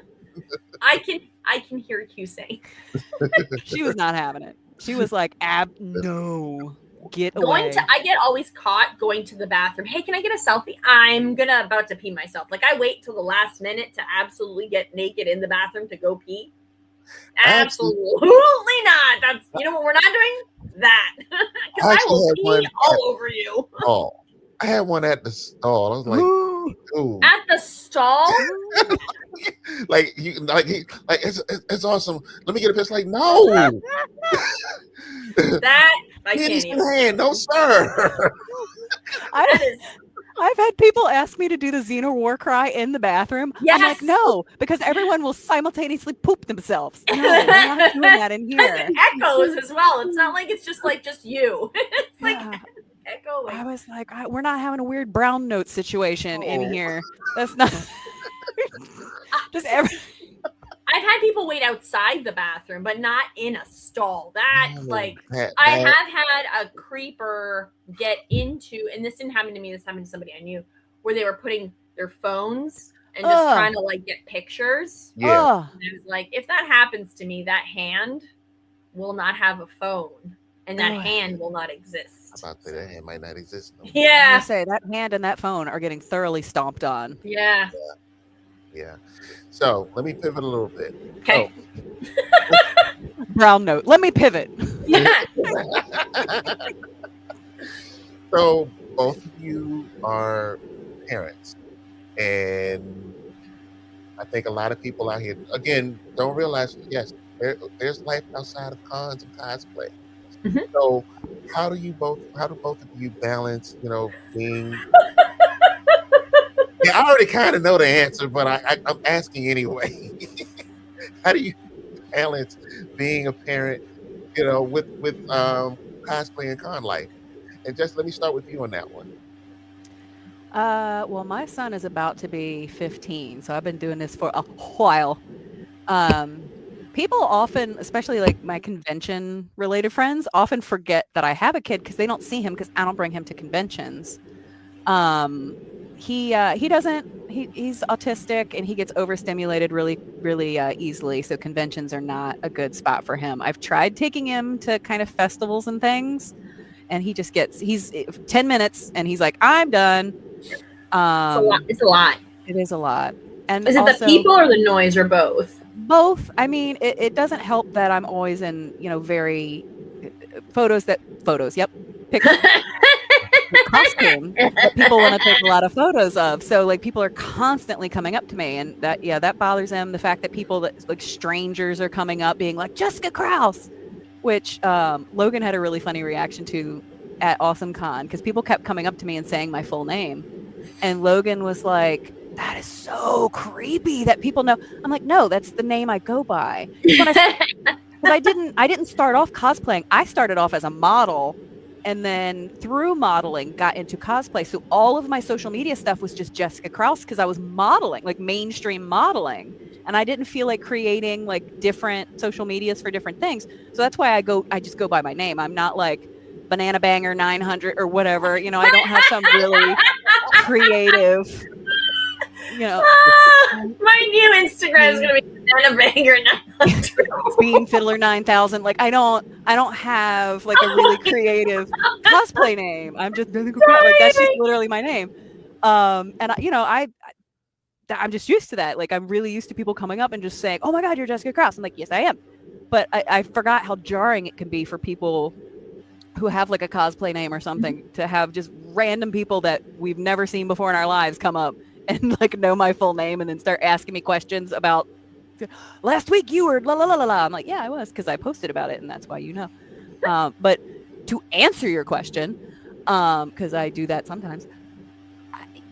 I can hear Q saying. She was not having it. She was like, "No, get away." I get always caught going to the bathroom. "Hey, can I get a selfie?" I'm about to pee myself. Like I wait till the last minute to absolutely get naked in the bathroom to go pee. Absolutely not. That's what we're not doing. That because I will pee all over you. Oh, I had one at the stall. I was like, "Ooh." At the stall. Like it's awesome. Let me get a piss. Like, no. That I can't even. Hand, no sir. I've had people ask me to do the Xena war cry in the bathroom. Yes. I'm like, no, because everyone will simultaneously poop themselves. No, we're not doing that in here. It echoes as well. It's not like it's just you. It's like echoing. I was like, we're not having a weird brown note situation in here. That's not just every. I've had people wait outside the bathroom, but not in a stall. I have had a creeper get into, and this didn't happen to me, this happened to somebody I knew, where they were putting their phones and just trying to like get pictures. Yeah. And I was like, if that happens to me, that hand will not have a phone, and that hand will not exist. I'm about to say that hand might not exist. No. Yeah. I say that hand and that phone are getting thoroughly stomped on. Yeah. Yeah. So let me pivot a little bit. Okay. Brown note. Let me pivot. Yeah. So both of you are parents, and I think a lot of people out here, again, don't realize, yes, there's life outside of cons and cosplay. Mm-hmm. So how do both of you balance, being Yeah, I already kind of know the answer, but I'm asking anyway. How do you balance being a parent, with cosplay and con life? And just let me start with you on that one. Well, my son is about to be 15, so I've been doing this for a while. People often, especially like my convention-related friends, often forget that I have a kid because they don't see him because I don't bring him to conventions. He's autistic and he gets overstimulated really, really easily. So conventions are not a good spot for him. I've tried taking him to kind of festivals and things, and he's 10 minutes and he's like, "I'm done." It's a lot. It is a lot. And is it also, the people or the noise or both? Both. I mean, it doesn't help that I'm always in, very photos. Yep. Pictures. Costume that people want to take a lot of photos of. So like people are constantly coming up to me, and that bothers him. The fact that people that like strangers are coming up being like, "Jessica Crouse," which Logan had a really funny reaction to at Awesome Con, because people kept coming up to me and saying my full name, and Logan was like, "That is so creepy that people know." I'm like, "No, that's the name I go by." Because I didn't start off cosplaying. I started off as a model, and then through modeling got into cosplay. So all of my social media stuff was just Jessica Crouse because I was modeling, like mainstream modeling. And I didn't feel like creating like different social medias for different things. So that's why I just go by my name. I'm not like Banana Banger 900 or whatever. I don't have some really creative, my new Instagram is going to be Banana Banger 900. Bean Fiddler 9000. Like I don't have like a really creative cosplay name. I'm just like that's just literally my name. And I'm just used to that. Like I'm really used to people coming up and just saying, "Oh my God, you're Jessica Crouse." I'm like, "Yes, I am." But I forgot how jarring it can be for people who have like a cosplay name or something to have just random people that we've never seen before in our lives come up and like know my full name and then start asking me questions about last week you were la la la la la. I'm like, yeah, I was, because I posted about it, and that's why you know. But to answer your question, because I do that sometimes.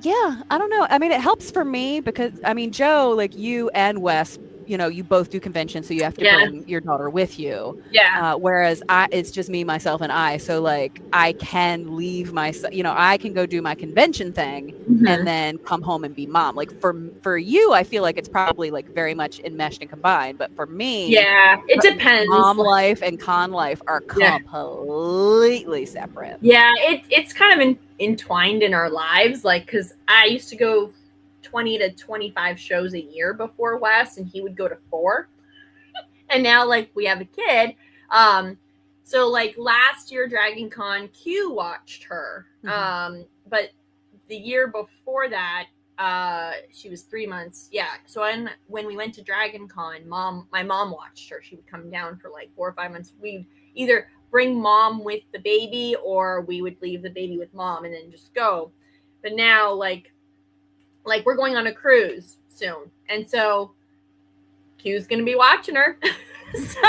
Yeah, I don't know. I mean, it helps for me because I mean, Joe, like you and Wes, you both do conventions, so you have to Yeah. bring your daughter with you. Yeah. Whereas it's just me, myself, and I. So like, I can leave my, I can go do my convention thing and Mhm. then come home and be mom. Like for you, I feel like it's probably like very much enmeshed and combined. But for me, Yeah, it depends. mom life and con life are Yeah. completely separate. Yeah, it's kind of entwined in our lives, like, because I used to go 20 to 25 shows a year before Wes, and he would go to 4. And now, like, we have a kid. So, like, last year, Dragon Con, Q watched her. But the year before that, she was 3 months. Yeah. So when we went to Dragon Con, my mom watched her. She would come down for like 4 or 5 months. We'd either bring mom with the baby, or we would leave the baby with mom and then just go. But now, like we're going on a cruise soon, and so Q's gonna be watching her. So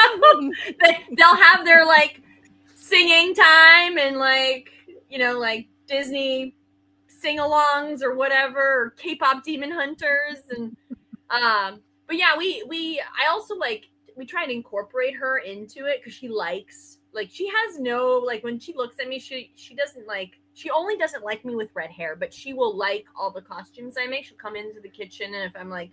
they'll have their like singing time and like Disney sing-alongs or whatever, or K-pop Demon Hunters, and but yeah, I also like, we try to incorporate her into it because she likes, like, she has no, like, when she looks at me, she doesn't like, she only doesn't like me with red hair, but she will like all the costumes I make. She'll come into the kitchen, and if I'm like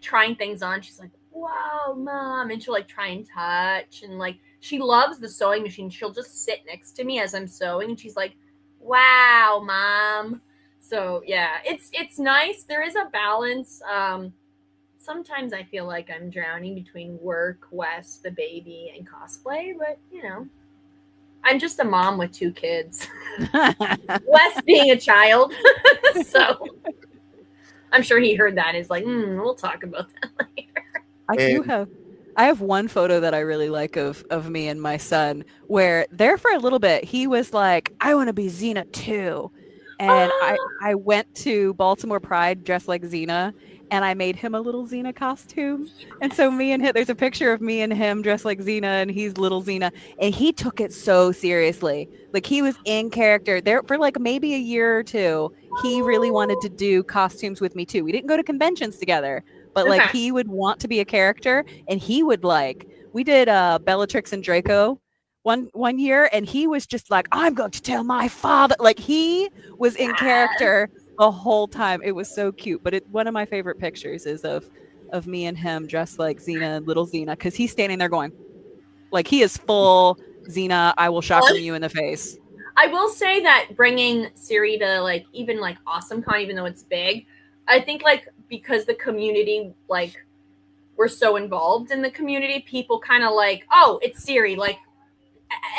trying things on, she's like, wow, mom, and she'll like try and touch, and like she loves the sewing machine. She'll just sit next to me as I'm sewing, and she's like, wow, mom. So yeah, it's nice. There is a balance. Sometimes I feel like I'm drowning between work, Wes, the baby, and cosplay, but I'm just a mom with 2 kids. Wes being a child. So I'm sure he heard that. Is like, we'll talk about that later. I have one photo that I really like of me and my son, where there for a little bit he was like, I want to be Xena too. And I went to Baltimore Pride dressed like Xena, and I made him a little Xena costume. And so me and him, there's a picture of me and him dressed like Xena, and he's little Xena, and he took it so seriously. Like, he was in character there for like maybe a year or two. He really wanted to do costumes with me too. We didn't go to conventions together, but like, he would want to be a character, and he would like, we did Bellatrix and Draco one year, and he was just like, I'm going to tell my father. Like, he was in character the whole time. It was so cute. But one of my favorite pictures is of me and him dressed like Xena, little Xena, because he's standing there going, like, he is full Xena, I will chakram you in the face. I will say that bringing Siri to like even like AwesomeCon, even though it's big, I think like because the community, like, we're so involved in the community, people kind of like, oh, it's Siri. Like,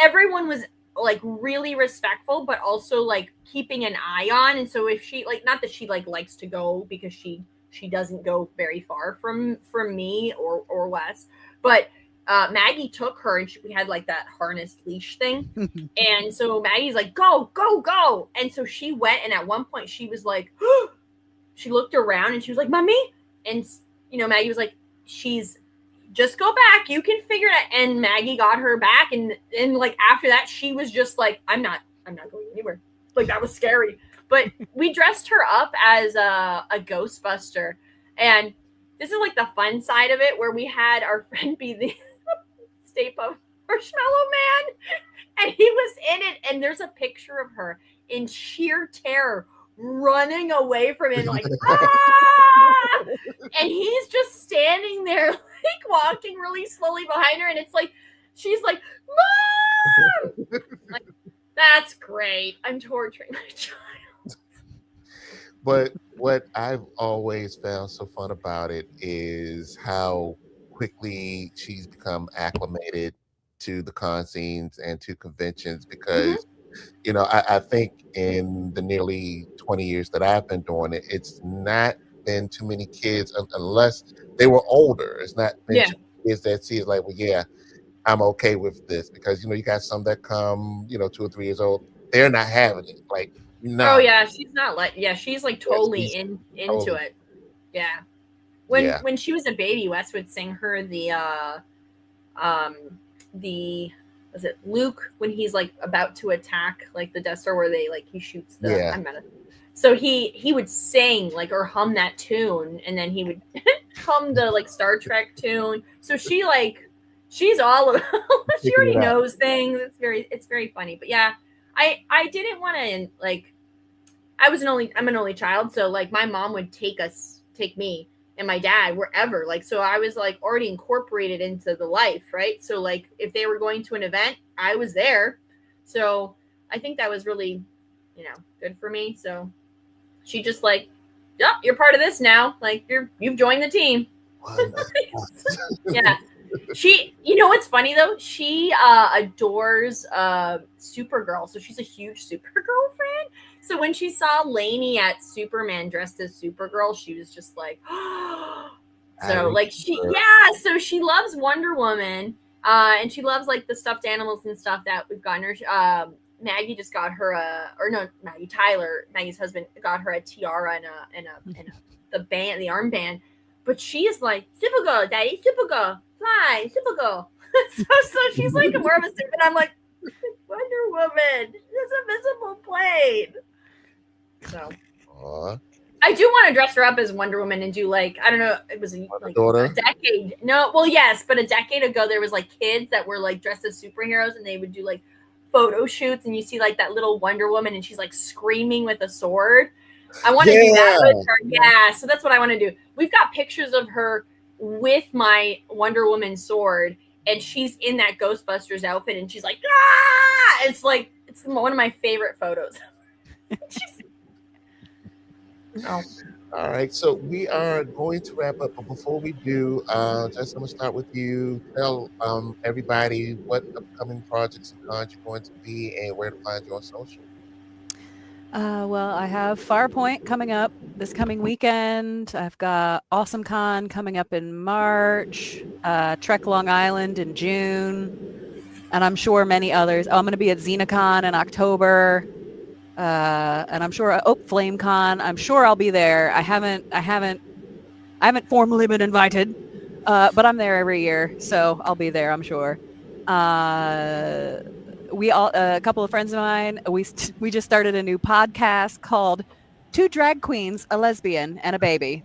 everyone was like really respectful, but also like keeping an eye on. And so if she, like, not that she like likes to go, because she doesn't go very far from me or Wes, but Maggie took her, and we had like that harness leash thing. And so Maggie's like, go, go, go. And so she went, and at one point she was like, she looked around and she was like, mommy. And Maggie was like, just go back, you can figure it out. And Maggie got her back, and like after that she was just like, I'm not going anywhere. Like, that was scary. But we dressed her up as a Ghostbuster, and this is like the fun side of it, where we had our friend be the Stay Puft Marshmallow Man, and he was in it, and there's a picture of her in sheer terror running away from him, like, ah! And he's just standing there, like, walking really slowly behind her, and it's like, she's like, mom! Like, that's great. I'm torturing my child. But what I've always found so fun about it is how quickly she's become acclimated to the con scenes and to conventions, because I think in the nearly 20 years that I've been doing it, it's not been too many kids, unless they were older. It's not been too many kids that see it like, well, yeah, I'm okay with this, because you got some that come 2 or 3 years old, they're not having it. Like, no. Oh yeah, she's not like, she's like totally into it. Yeah. When she was a baby, Wes would sing her the was it Luke when he's like about to attack like the Death Star where they like he shoots the I'm not a, so he would sing like or hum that tune and then he would hum the like Star Trek tune. So she's all of she already knows things. It's very funny. But yeah, I didn't want to like I'm an only child, so like my mom would take me and my dad wherever, like, so I was like already incorporated into the life, right? So like if they were going to an event, I was there. So I think that was really, good for me. So she just like, yep, you're part of this now. Like you've joined the team. Yeah. What's funny though? She adores Supergirl. So she's a huge Supergirl fan. So when she saw Lainey at Superman dressed as Supergirl, she was just like, so like so she loves Wonder Woman. And she loves like the stuffed animals and stuff that we've gotten her. Maggie just got her Tyler, Maggie's husband, got her a tiara and the armband. But she is like, Supergirl, Daddy, Supergirl, fly, Supergirl. so she's like more of a super, and I'm like, Wonder Woman, it's a visible plane. So I do want to dress her up as Wonder Woman and do like, I don't know, it was like a decade. No, well, yes, but a decade ago there was like kids that were like dressed as superheroes and they would do like photo shoots and you see like that little Wonder Woman and she's like screaming with a sword. I want to do that with her. Yeah, so that's what I want to do. We've got pictures of her with my Wonder Woman sword, and she's in that Ghostbusters outfit, and she's like, ah! It's one of my favorite photos. All right, so we are going to wrap up, but before we do, Jess, I'm going to start with you. Tell everybody what upcoming projects and cons you're going to be and where to find you on social. Well, I have Farpoint coming up this coming weekend. I've got Awesome Con coming up in March, Trek Long Island in June, and I'm sure many others. I'm going to be at XenaCon in October, and I'm sure FlameCon. I'm sure I'll be there. I haven't formally been invited, but I'm there every year, so I'll be there. I'm sure. We all, a couple of friends of mine, we just started a new podcast called Two Drag Queens, a Lesbian, and a Baby.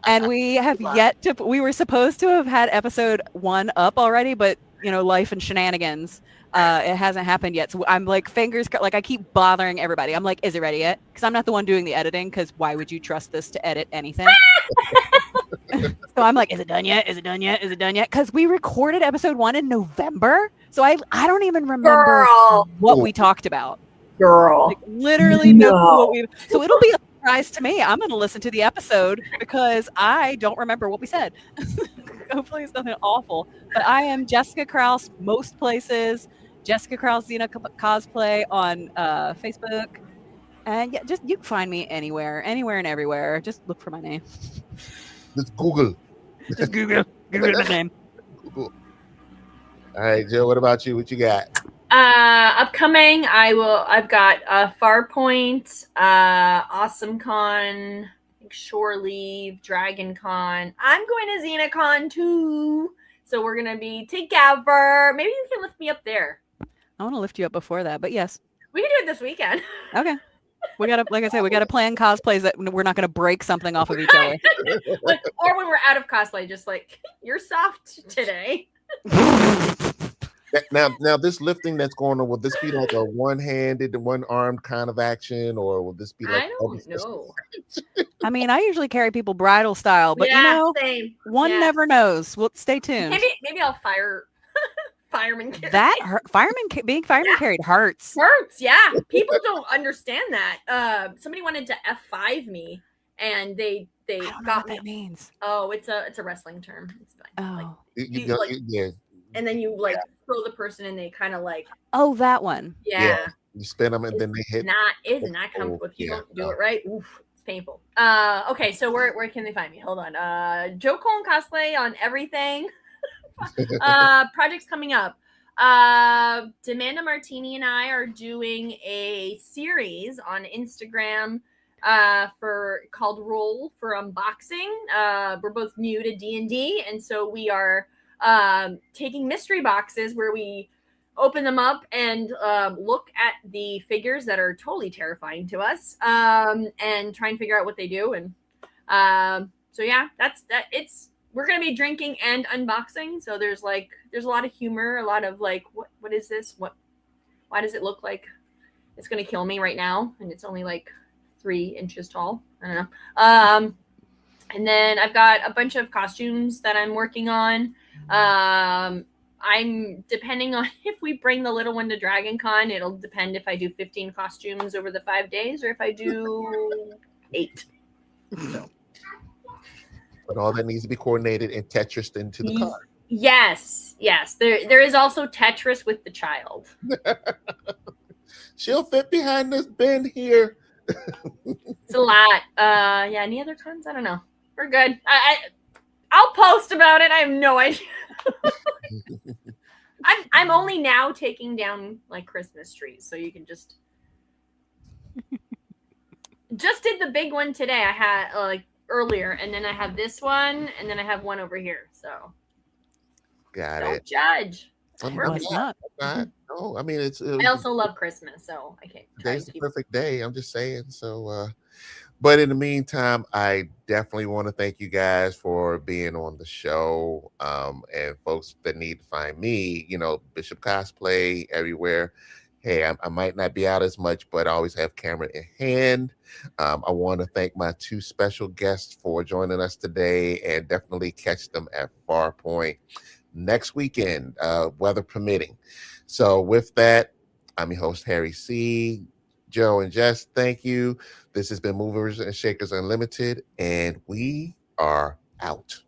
And we have yet to, we were supposed to have had episode 1 up already, but life and shenanigans, it hasn't happened yet. So I'm like, like I keep bothering everybody. I'm like, is it ready yet? Because I'm not the one doing the editing, because why would you trust this to edit anything? So I'm like, is it done yet? Is it done yet? Is it done yet? Because we recorded episode 1 in November. So I don't even remember what we talked about. Girl. Like, literally no. What we. So it'll be a surprise to me. I'm going to listen to the episode because I don't remember what we said. Hopefully it's nothing awful. But I am Jessica Crouse most places. Jessica Crouse Xena Cosplay on Facebook. And yeah, you can find me anywhere and everywhere. Just look for my name. Just Google. Just Google my name. Google. All right, Joe, what about you? What you got? Upcoming, I've got Farpoint, Awesome Con, Shore Leave, Dragon Con. I'm going to XenaCon too. So we're going to be together. Maybe you can lift me up there. I want to lift you up before that, but yes. We can do it this weekend. Okay. Like I said, we got to plan cosplays that we're not going to break something off of each other. Or when we're out of cosplay, just like, you're soft today. Now, this lifting that's going on, will this be like a one-handed, one-armed kind of action, or will this be like? I don't know. I mean, I usually carry people bridal style, but same. One never knows. Well, stay tuned. Maybe I'll fireman. Being fireman carried hurts. Yeah. People don't understand that. Somebody wanted to F5 me, and they I don't know what that means. Oh, it's a wrestling term. It's fine. Oh, yeah. And then you throw the person, and they kind of like. Oh, that one. Yeah. You spin them, and then they hit. Is not comfortable if you don't do it right. Oof, it's painful. Okay, so where can they find me? Hold on. Joe Colton Cosplay on everything. Projects coming up. Demanda Martini and I are doing a series on Instagram for called Roll for Unboxing. We're both new to D&D, and so we are taking mystery boxes where we open them up and look at the figures that are totally terrifying to us, and try and figure out what they do. And so yeah, that's that. We're gonna be drinking and unboxing, so there's a lot of humor, a lot of like, what is this? Why does it look like it's gonna kill me right now? And it's only like 3 inches tall. I don't know. And then I've got a bunch of costumes that I'm working on. I'm depending on if we bring the little one to Dragon Con, it'll depend if I do 15 costumes over the 5 days or if I do 8. So. But all that needs to be coordinated and Tetris into the car. Yes. There is also Tetris with the child. She'll fit behind this bin here. It's a lot. Yeah. Any other cons? I don't know. We're good. I'll post about it. I have no idea. I'm only now taking down like Christmas trees, so you can just did the big one today. I had like earlier, and then I have this one, and then I have one over here. So don't judge. It's not. No, I mean I also love Christmas, so I can't. Today's the perfect day. I'm just saying. So, but in the meantime, I definitely want to thank you guys for being on the show. And folks that need to find me, Bishop Cosplay everywhere. Hey, I might not be out as much, but I always have camera in hand. I want to thank my 2 special guests for joining us today, and definitely catch them at Farpoint next weekend, weather permitting. So with that, I'm your host, Harry C. Joe and Jess, thank you. This has been Movers and Shakers Unlimited, and we are out.